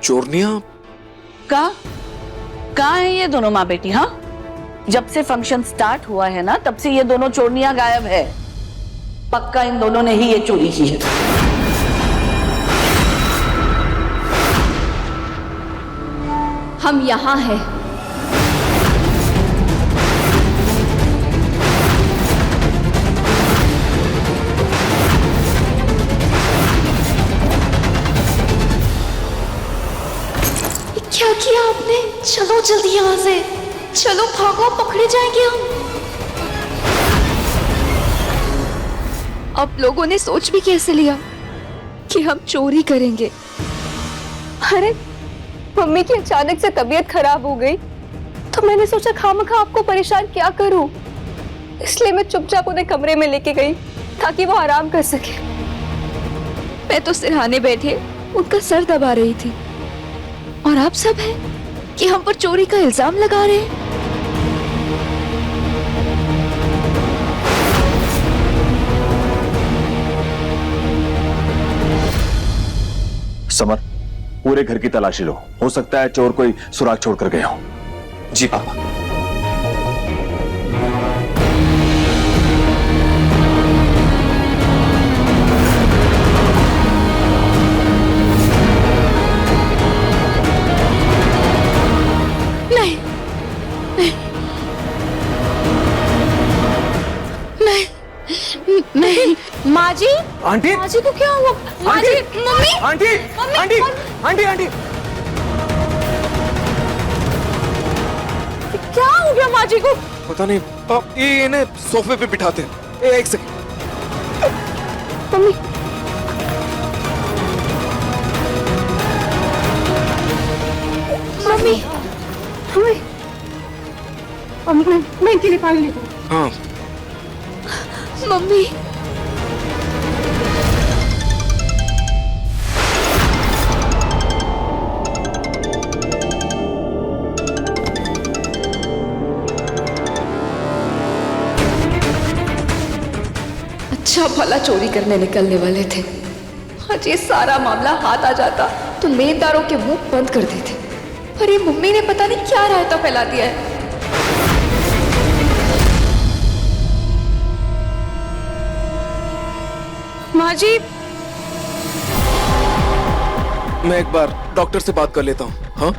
चोरनियां कहाँ है ये दोनों माँ बेटी? हाँ, जब से फंक्शन स्टार्ट हुआ है ना, तब से ये दोनों चोरनियां गायब है। पक्का इन दोनों ने ही ये चोरी की है। हम यहाँ हैं। क्या किया आपने? चलो जल्दी यहाँ से, चलो भागो, पकड़े जाएंगे हम। आप लोगों ने सोच भी कैसे लिया कि हम चोरी करेंगे? अरे मम्मी की अचानक से तबीयत खराब हो गई तो मैंने सोचा खामखा आपको परेशान क्या करूं, इसलिए मैं चुपचाप उन्हें कमरे में लेके गई ताकि वो आराम कर सके। मैं तो सिरहाने बैठे उनका सर दबा रही थी और आप सब हैं कि हम पर चोरी का इल्जाम लगा रहे हैं। समर, पूरे घर की तलाशी लो, हो सकता है चोर कोई सुराग छोड़कर गए हो। जी पापा। नहीं नहीं नहीं, माँ जी, आंटी, माँ जी को क्या हुआ? माँ जी, mummy, aunty, aunty, aunty, aunty, क्या हो गया माँ जी को? पता नहीं। अब ये इन्हें सोफे पे बिठाते हैं। एक सेकंड। मम्मी, मम्मी, मम्मी, मैं इनके लिए पानी लेती हूँ। हाँ, मम्मी, अच्छा भला चोरी करने निकलने वाले थे, आज ये सारा मामला हाथ आ जाता तो लेनदारों के मुंह बंद कर देते, पर ये मम्मी ने पता नहीं क्या रायता फैला दिया है। माँ जी, मैं एक बार डॉक्टर से बात कर लेता हूँ। हाँ,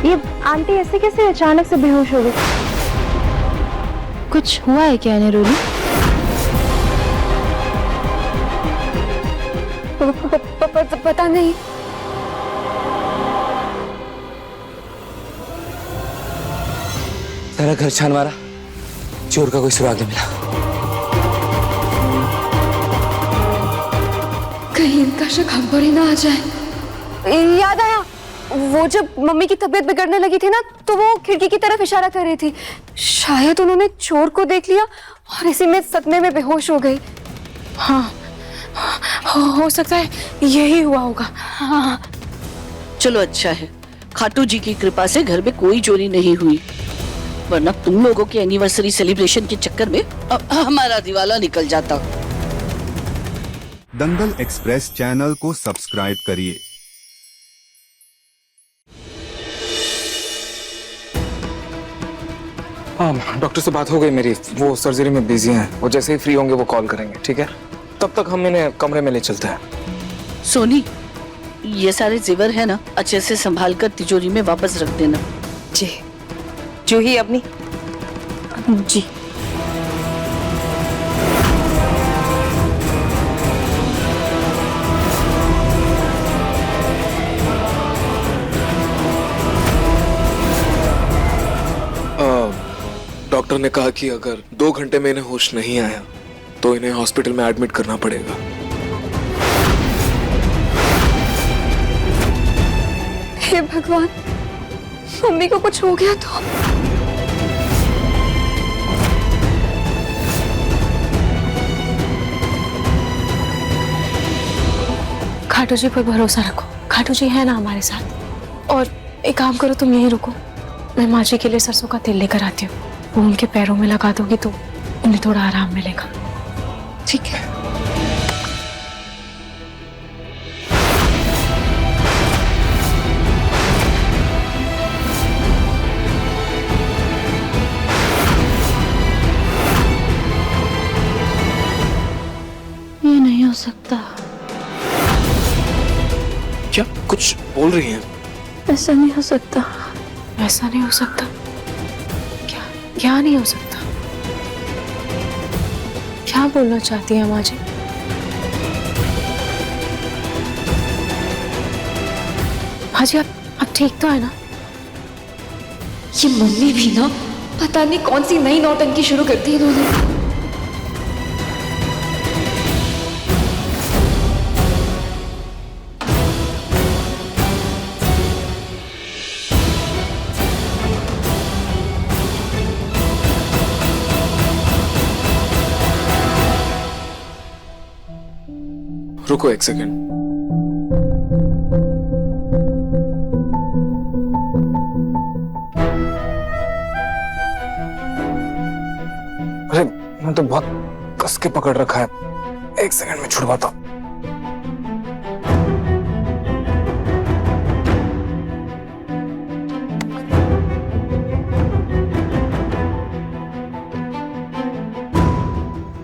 ये आंटी ऐसे कैसे अचानक से बेहोश हो गई? कुछ हुआ है क्या इन्हें रोली? पता नहीं। सारा घर छान मारा, चोर का कोई सुराग नहीं मिला। कहीं इनका शक हम पर ही ना आ जाए। याद आया, वो जब मम्मी की तबीयत बिगड़ने लगी थी ना, तो वो खिड़की की तरफ इशारा कर रही थी। शायद उन्होंने चोर को देख लिया और इसी में सदमे में बेहोश हो गई। हाँ, हो सकता है यही हुआ होगा। हाँ, चलो अच्छा है, खाटू जी की कृपा से घर में कोई चोरी नहीं हुई, वरना तुम लोगों के एनिवर्सरी सेलिब्रेशन के चक्कर में हमारा दिवाला निकल जाता। दंगल एक्सप्रेस चैनल को सब्सक्राइब करिए। हाँ, डॉक्टर से बात हो गई मेरी। वो सर्जरी में बिजी हैं। वो जैसे ही फ्री होंगे वो कॉल करेंगे। ठीक है, तब तक हम इन्हें कमरे में ले चलते हैं। सोनी, ये सारे जेवर है ना, अच्छे से संभाल कर तिजोरी में वापस रख देना। जी, जूही अपनी। जी। डॉक्टर ने कहा कि अगर 2 घंटे में इन्हें होश नहीं आया तो इन्हें हॉस्पिटल में एडमिट करना पड़ेगा। हे भगवान, मम्मी को कुछ हो गया तो। खाटू जी पर भरोसा रखो, खाटू जी है ना हमारे साथ। और एक काम करो, तुम यहीं रुको, मैं माँ जी के लिए सरसों का तेल लेकर आती हूँ। वो उनके पैरों में लगा दोगी तो उन्हें थोड़ा आराम मिलेगा। ठीक है। क्या कुछ बोल रही हैं? ऐसा नहीं हो सकता, ऐसा नहीं हो सकता। क्या क्या नहीं हो सकता? क्या बोलना चाहती है माँ जी? माँ जी आप ठीक तो है ना? ये मम्मी भी ना पता नहीं कौन सी नई नौटंकी शुरू करती है इन्होंने। रुको एक सेकंड। अरे मैं तो बहुत कस के पकड़ रखा है, एक सेकंड में छुड़वाता हूं।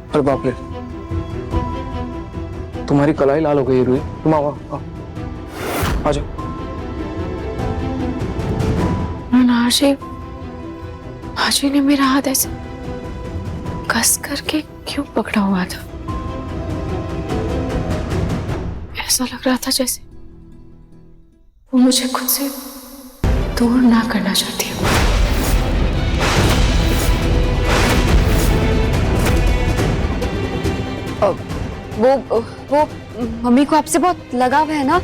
अरे बाप रे, तुम्हारी कलाई लाल हो गई रूही। तुम आओ आओ, आ जाओ। आशी ने मेरा हाथ ऐसे कस करके क्यों पकड़ा हुआ था? ऐसा लग रहा था जैसे वो मुझे खुद से दूर ना करना चाहती हो। वो मम्मी को आपसे बहुत लगाव है ना,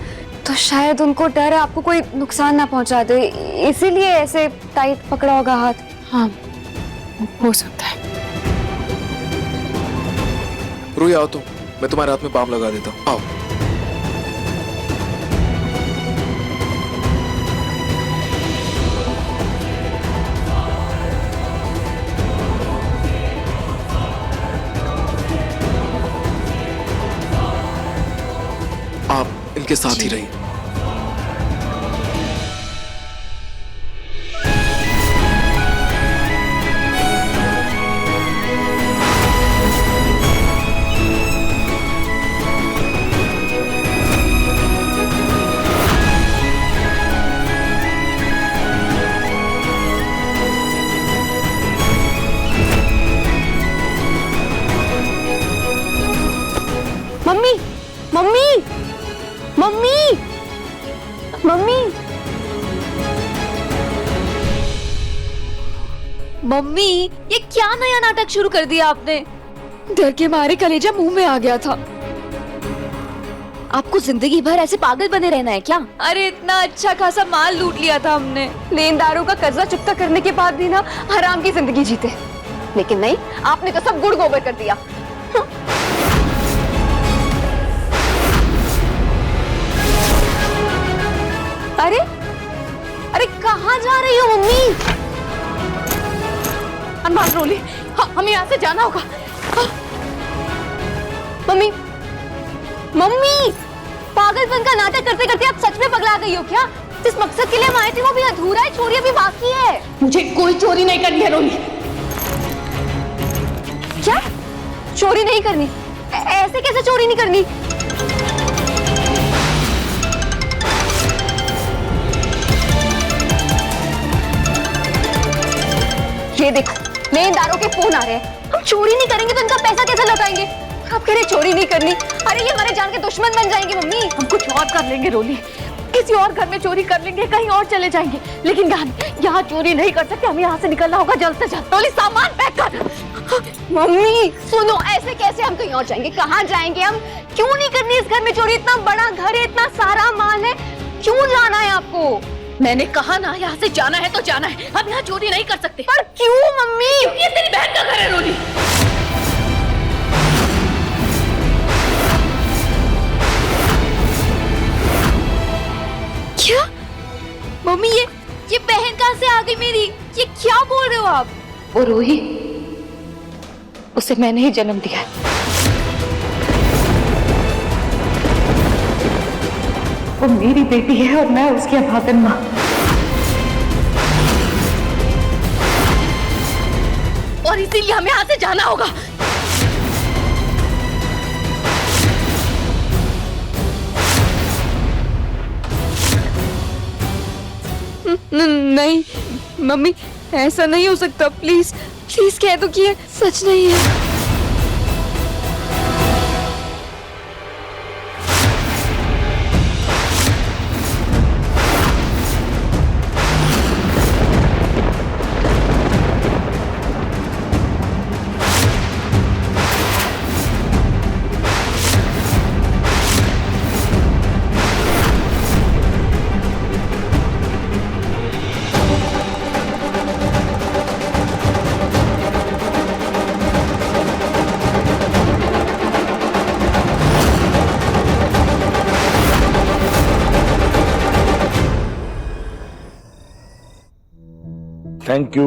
तो शायद उनको डर है आपको कोई नुकसान ना पहुंचा दे, इसीलिए ऐसे टाइट पकड़ा होगा हाथ। हाँ हो सकता है। रूही आओ, तो मैं तुम्हारे हाथ में बाम लगा देता हूँ। आओ। आप इनके साथ ही रहिए। Mummy mummy mummy mummy mummy, ये क्या नया नाटक शुरू कर दिया आपने? डर के मारे कलेजा मुंह में आ गया था। आपको जिंदगी भर ऐसे पागल बने रहना है क्या? अरे इतना अच्छा खासा माल लूट लिया था हमने, लेनदारों का कर्जा चुकता करने के बाद भी ना हराम की जिंदगी जीते। लेकिन नहीं, आपने तो सब गुड़ गोबर कर दिया। अरे अरे कहाँ जा रही हो मम्मी? अनबाज रोली, हमें यहाँ से जाना होगा। मम्मी मम्मी, पागलपन का नाटक करते करते आप सच में पगला गई हो क्या? जिस मकसद के लिए हम आए थे वो भी अधूरा है, चोरी अभी बाकी है। मुझे कोई चोरी नहीं करनी है रोली। क्या चोरी नहीं करनी? ऐसे कैसे चोरी नहीं करनी? ये देखो, लेनदारों के फोन आ रहे हैं। हम चोरी नहीं करेंगे तो इनका पैसा कैसे लौटाएंगे? आप कह रहे चोरी नहीं करनी? अरे ये हमारे जान के दुश्मन बन जाएंगे मम्मी। हम कुछ और कर लेंगे रोली, किसी और घर में चोरी कर लेंगे, कहीं और चले जाएंगे, लेकिन यहाँ चोरी नहीं कर सकते। हमें यहाँ से निकलना होगा जल्द से जल्द। रोली सामान पैक कर। मम्मी सुनो, ऐसे कैसे हम कहीं और जाएंगे? कहाँ जाएंगे हम? क्यों नहीं करनी इस घर में चोरी? इतना बड़ा घर है, इतना सारा माल है, क्यों जाना है आपको? मैंने कहा ना, यहाँ से जाना है तो जाना है। हम यहाँ चोरी नहीं कर सकते। पर क्यों मम्मी? ये तेरी बहन का घर है रोली। क्या मम्मी, ये बहन कहाँ से आ गई मेरी? ये क्या बोल रहे हो आप? वो रूही, उसे मैंने ही जन्म दिया। वो मेरी बेटी है और मैं उसकी अभागन माँ। और इसीलिए हमें यहाँ से जाना होगा। नहीं मम्मी, ऐसा नहीं हो सकता, प्लीज प्लीज कह दो कि ये सच नहीं है। Thank you.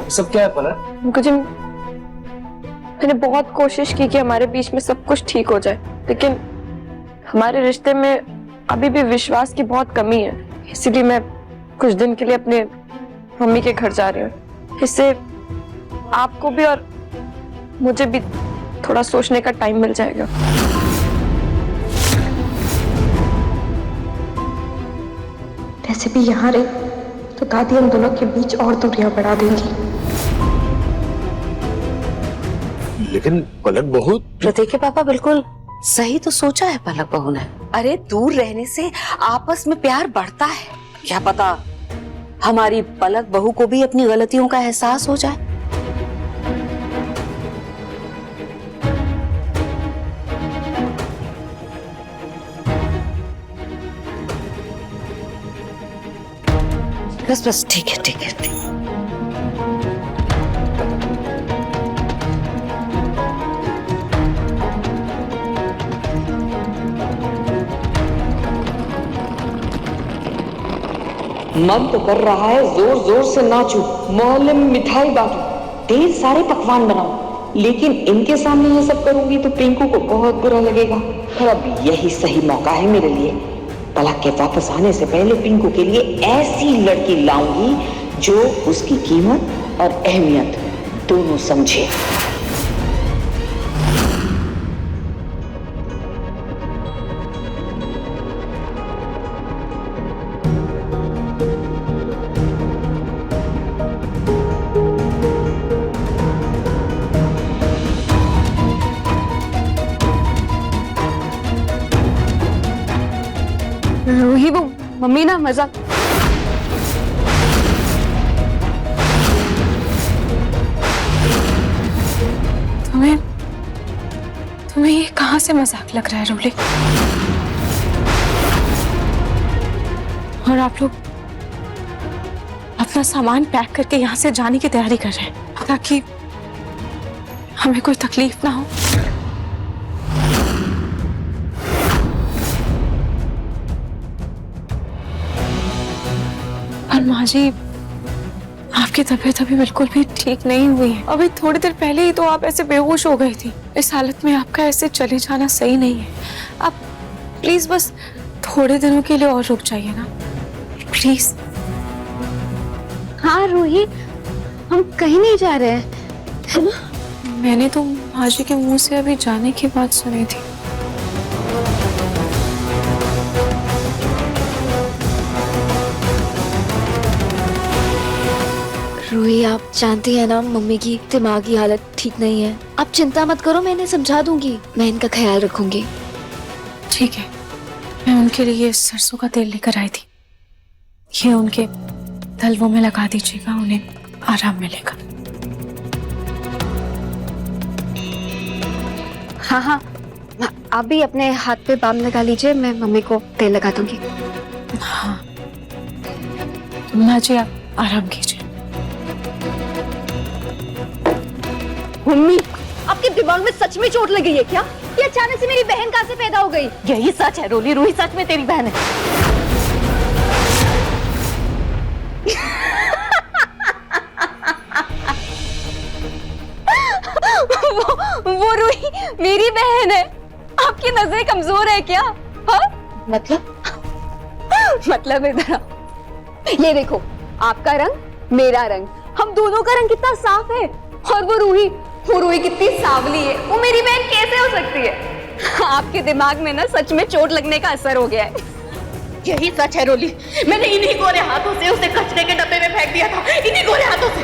सब क्या है पलक? मुझे, मैंने बहुत कोशिश की कि हमारे बीच में सब कुछ ठीक हो जाए, लेकिन हमारे रिश्ते में अभी भी विश्वास की बहुत कमी है। इसीलिए मैं कुछ दिन के लिए अपने मम्मी के घर जा रही हूँ। इससे आपको भी और मुझे भी थोड़ा सोचने का टाइम मिल जाएगा। वैसे भी यहाँ रहे तो दादी हम दोनों के बीच और दूरियां बढ़ा देंगी। लेकिन पलक बहुत। प्रतीक के पापा बिल्कुल सही तो सोचा है पलक बहू ने। अरे दूर रहने से आपस में प्यार बढ़ता है। क्या पता हमारी पलक बहू को भी अपनी गलतियों का एहसास हो जाए। बस बस ठीक है, ठीक है। मन तो कर रहा है जोर जोर से नाचूं, मोहल्ले में मिठाई बांटूं, ढेर सारे पकवान बनाऊं, लेकिन इनके सामने ये सब करूंगी तो पिंकू को बहुत बुरा लगेगा। और अब यही सही मौका है मेरे लिए। पलक के वापस आने से पहले पिंकू के लिए ऐसी लड़की लाऊंगी जो उसकी कीमत और अहमियत दोनों समझे। रूही, वो मम्मी ना मजाक। तुम्हें ये कहाँ से मजाक लग रहा है रूली? और आप लोग अपना सामान पैक करके यहाँ से जाने की तैयारी कर रहे हैं ताकि हमें कोई तकलीफ ना हो। और माँ जी, आपकी तबीयत अभी बिल्कुल भी ठीक नहीं हुई है। अभी थोड़ी देर पहले ही तो आप ऐसे बेहोश हो गई थी। इस हालत में आपका ऐसे चले जाना सही नहीं है। आप प्लीज बस थोड़े दिनों के लिए और रुक जाइए ना, प्लीज। हाँ रूही, हम कहीं नहीं जा रहे हैं, है ना? मैंने तो माँ जी के मुंह से अभी जाने की बात सुनी थी। रूही, आप जानती है ना मम्मी की दिमागी हालत ठीक नहीं है। आप चिंता मत करो, मैं इन्हें समझा दूंगी, मैं इनका ख्याल रखूंगी। ठीक है, मैं उनके लिए सरसों का तेल लेकर आई थी। ये उनके तलवों में लगा दीजिएगा, उन्हें आराम मिलेगा। हाँ हाँ, आप भी अपने हाथ पे बाम लगा लीजिए, मैं मम्मी को तेल लगा दूंगी। हाँ माँ जी, आप आराम कीजिए। मम्मी, आपके दिमाग में सच में चोट लगी है क्या? ये अचानक से मेरी बहन कहाँ से पैदा हो गई? यही सच है रोली, रूही सच में तेरी बहन है। वो रूही मेरी बहन है। आपकी नजरें कमजोर है क्या? हाँ? मतलब मतलब इधर ये देखो, आपका रंग मेरा रंग, हम दोनों का रंग कितना साफ है। और वो रूही कितनी सावली है, वो मेरी बहन कैसे हो सकती है? आपके दिमाग में ना सच में चोट लगने का असर हो गया है। यही सच है रोली, मैंने इन्हीं गोरे हाथों से उसे कचरे के डब्बे में फेंक दिया था, इन्हीं गोरे हाथों से।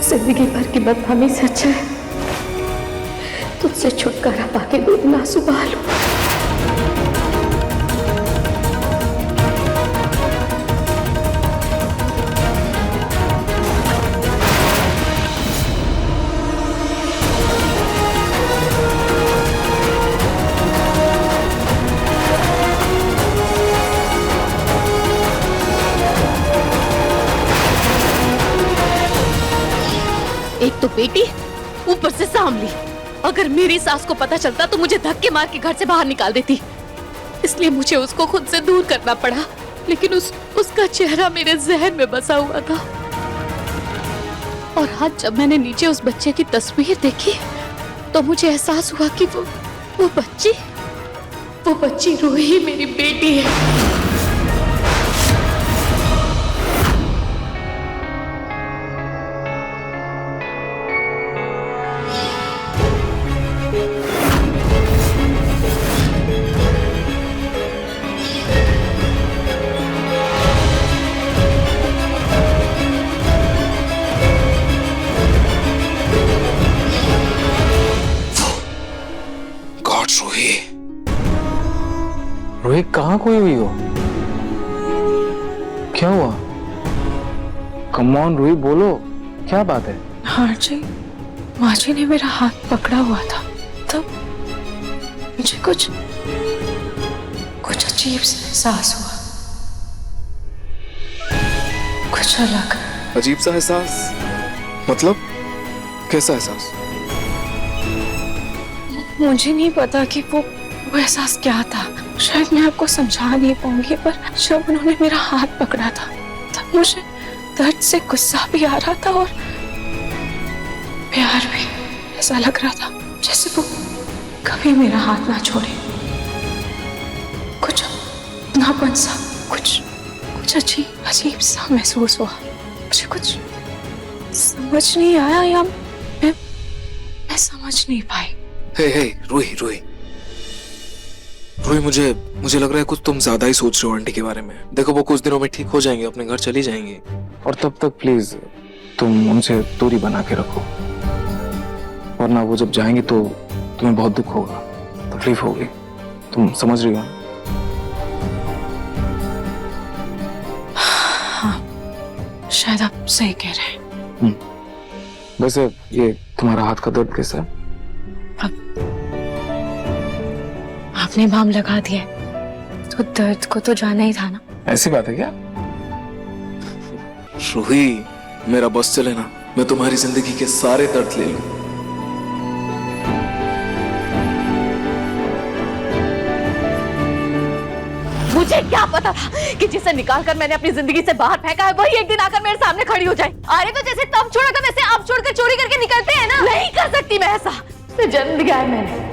जिंदगी भर की बदनामी से अच्छा है तुझसे छुटकारा पाके दो दिन आंसू बहा लो। एक तो बेटी, ऊपर से सांवली। अगर मेरी सास को पता चलता तो मुझे धक्के मार के घर से बाहर निकाल देती, इसलिए मुझे उसको खुद से दूर करना पड़ा। लेकिन उसका चेहरा मेरे जहन में बसा हुआ था। और आज जब मैंने नीचे उस बच्चे की तस्वीर देखी तो मुझे एहसास हुआ कि वो बच्ची रूही मेरी बेटी है। रूही कहाँ खोई हुई हो? क्या हुआ? कम ऑन रूही, बोलो क्या बात है? हाँ जी, माँ जी ने मेरा हाथ पकड़ा हुआ था, तब मुझे कुछ अजीब सा एहसास हुआ, कुछ अलग। अजीब सा एहसास? मतलब कैसा एहसास? मुझे नहीं पता कि वो एहसास क्या था। शायद मैं आपको समझा नहीं पाऊंगी, पर जब उन्होंने मेरा हाथ पकड़ा था तब मुझे दर्द से गुस्सा भी आ रहा था और प्यार भी। ऐसा लग रहा था जैसे वो कभी मेरा हाथ ना छोड़े। कुछ अपनापन सा, कुछ अजीब सा महसूस हुआ। मुझे कुछ समझ नहीं आया या मैं समझ नहीं पाई। हे रूही, मुझे लग रहा है कुछ तुम ज्यादा ही सोच रहे हो आंटी के बारे में। देखो वो कुछ दिनों में ठीक हो जाएंगे, अपने घर चली जाएंगी, और तब तक प्लीज तुम उनसे दूरी बना के रखो, वरना वो जब जाएंगे तो तुम्हें बहुत दुख होगा, तकलीफ होगी। तुम समझ रही हो? हाँ, शायद आप सही कह रहे हैं। वैसे ये तुम्हारा हाथ का दर्द कैसा है? आपने बाम लगा दिया तो दर्द को तो जाना ही था ना। ऐसी बात है क्या? रूही, मेरा बस चले ना, मैं तुम्हारी जिंदगी के सारे दर्द ले लूं। मुझे क्या पता था कि जिसे निकालकर मैंने अपनी जिंदगी से बाहर फेंका है वही एक दिन आकर मेरे सामने खड़ी हो जाए। अरे तो जैसे तब छोड़ा था वैसे अब छोड़कर चोरी करके निकलते हैं ना। नहीं कर सकती मैं ऐसा। उसे जन्म दिया है मैंने,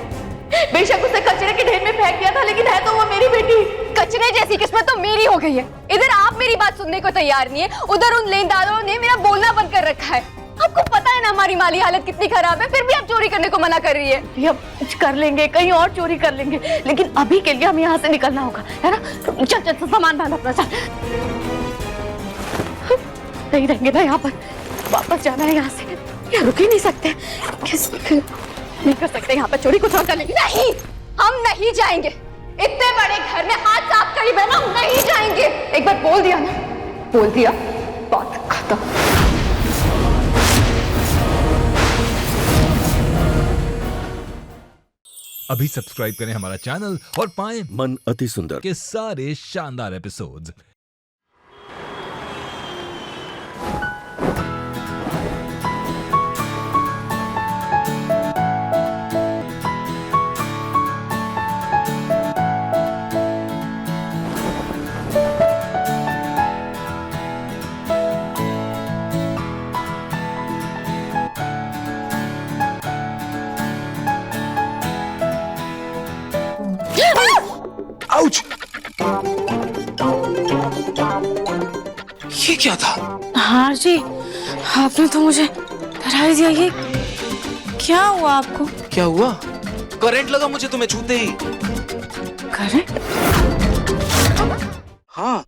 बेशक उसे कचरे के ढेर में फेंक दिया था, लेकिन है तो वो मेरी बेटी। कचरे जैसी किस्मत तो मेरी हो गई है। इधर आप मेरी बात सुनने को तैयार नहीं है, उधर उन लेनदारों ने मेरा बोलना बंद कर रखा है। आपको पता है ना हमारी माली हालत कितनी खराब है, फिर भी आप चोरी करने को मना कर रही है। अब कुछ कर लेंगे, कहीं और चोरी कर लेंगे, लेकिन अभी के लिए हमें यहाँ से निकलना होगा, है ना? चल सामान बांध अपना, चल। नहीं रहेंगे ना यहाँ पर, वापस जाना है यहाँ से। यहाँ रुक ही नहीं सकते, नहीं कर सकते यहाँ पर चोरी, कुछ और कर लेंगे। नहीं, हम नहीं जाएंगे। इतने बड़े घर में हाथ साफ करीब है ना, हम नहीं जाएंगे। एक बार बोल दिया ना, बोल दिया, बात खत्म। अभी सब्सक्राइब करें हमारा चैनल और पाएं मन अति सुंदर के सारे शानदार एपिसोड्स। क्या था? हाँ जी, आपने तो मुझे डरा ही दिया। ये क्या हुआ आपको? क्या हुआ? करंट लगा मुझे तुम्हें छूते ही। करंट? हाँ।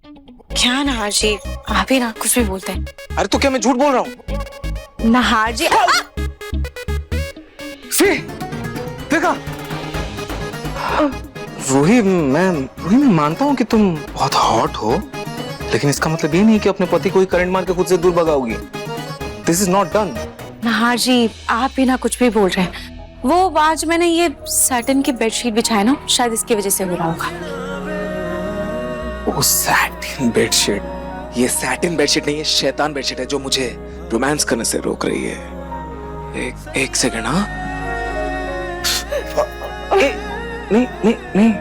क्या नहार जी, आप ही ना कुछ भी बोलते हैं। अरे तो क्या मैं झूठ बोल रहा हूँ? नहार जी सी, देखा? रूही मैं मानता हूँ कि तुम बहुत हॉट हो, लेकिन इसका मतलब ये नहीं कि अपने पति को ही करंट मार के खुद से दूर भगाओगी। This is not done. Nahar ji, आप भी ना कुछ भी बोल रहे हैं। वो आज मैंने ये सैटिन की बेडशीट बिछाया ना, शायद इसकी वजह से हो रहा होगा। ओ सैटिन बेडशीट, ये सैटिन बेडशीट नहीं है, शैतान बेडशीट है जो मुझे रोमांस करने से रोक रही है। एक सेकंड। हाँ, नहीं,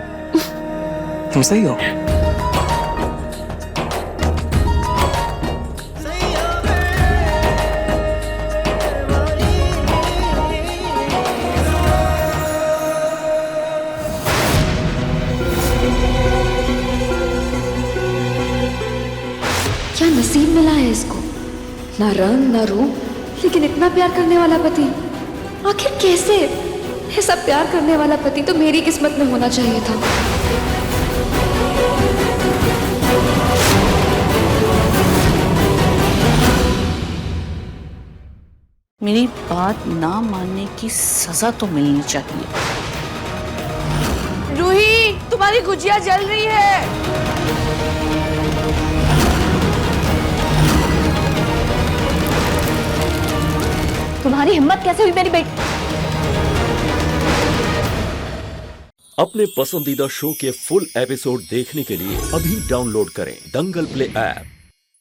तुम सही हो। क्या नसीब मिला है इसको, ना रंग ना रूप, लेकिन इतना प्यार करने वाला पति। आखिर कैसे? ऐसा प्यार करने वाला पति तो मेरी किस्मत में होना चाहिए था। मेरी बात ना मानने की सजा तो मिलनी चाहिए। रूही, तुम्हारी गुजिया जल रही है। तुम्हारी हिम्मत कैसे हुई मेरी बेटी? अपने पसंदीदा शो के फुल एपिसोड देखने के लिए अभी डाउनलोड करें दंगल प्ले ऐप।